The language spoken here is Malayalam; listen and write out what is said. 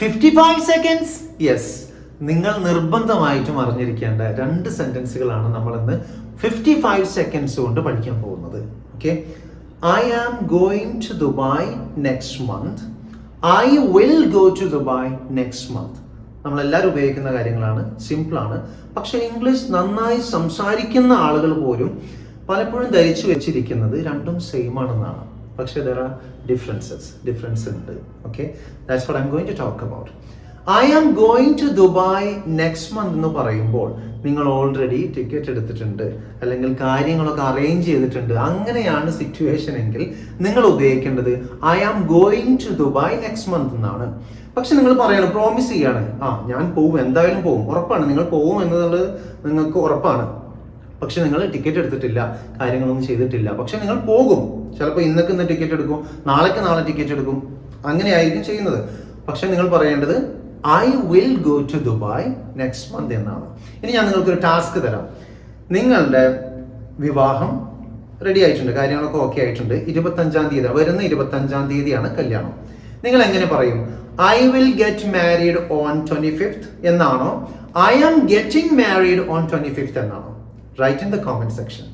55 സെക്കൻഡ്സ്. യെസ്, നിങ്ങൾ നിർബന്ധമായിട്ടും അറിഞ്ഞിരിക്കേണ്ട 2 സെന്റൻസുകളാണ് നമ്മൾ ഇന്ന് 55 സെക്കൻഡ്സ് കൊണ്ട് പഠിക്കാൻ പോകുന്നത്. Okay, I am going to Dubai next month. I will go to Dubai next month. നമ്മളെല്ലാവരും ഉപയോഗിക്കുന്ന കാര്യങ്ങളാണ്, സിമ്പിളാണ്. പക്ഷെ ഇംഗ്ലീഷ് നന്നായി സംസാരിക്കുന്ന ആളുകൾ പോലും പലപ്പോഴും ധരിച്ചു വെച്ചിരിക്കുന്നത് രണ്ടും സെയിം ആണെന്നാണ്. പക്ഷെ there are difference ഉണ്ട്. Okay, that's what I'm going to talk about. I am going to Dubai next month എന്ന് പറയുമ്പോൾ നിങ്ങൾ ഓൾറെഡി ടിക്കറ്റ് എടുത്തിട്ടുണ്ട്, അല്ലെങ്കിൽ കാര്യങ്ങളൊക്കെ അറേഞ്ച് ചെയ്തിട്ടുണ്ട്. അങ്ങനെയാണ് സിറ്റുവേഷൻ എങ്കിൽ നിങ്ങൾ ഉപയോഗിക്കേണ്ടത് I am going to Dubai next month എന്നാണ്. പക്ഷെ നിങ്ങൾ പറയണം, പ്രോമിസ് ചെയ്യാണ്, ഞാൻ പോവും, എന്തായാലും പോവും, ഉറപ്പാണ്, നിങ്ങൾ പോവും എന്നുള്ളത് നിങ്ങൾക്ക് ഉറപ്പാണ്. പക്ഷെ നിങ്ങൾ ടിക്കറ്റ് എടുത്തിട്ടില്ല, കാര്യങ്ങളൊന്നും ചെയ്തിട്ടില്ല, പക്ഷെ നിങ്ങൾ പോകും. ചിലപ്പോൾ ഇന്ന് ടിക്കറ്റ് എടുക്കും, നാളെ ടിക്കറ്റ് എടുക്കും, അങ്ങനെയായിരിക്കും ചെയ്യുന്നത്. പക്ഷെ നിങ്ങൾ പറയേണ്ടത് I will go to Dubai next month എന്നാണ്. ഇനി ഞാൻ നിങ്ങൾക്കൊരു ടാസ്ക് തരാം. നിങ്ങളുടെ വിവാഹം റെഡി ആയിട്ടുണ്ട്, കാര്യങ്ങളൊക്കെ ഓക്കെ ആയിട്ടുണ്ട്. 25-ാം തീയതി, വരുന്ന 25-ാം തീയതിയാണ് കല്യാണം. നിങ്ങൾ എങ്ങനെ പറയും? I will get married on 25th എന്നാണോ, I am getting married on 25th എന്നാണോ? Write in the comment section.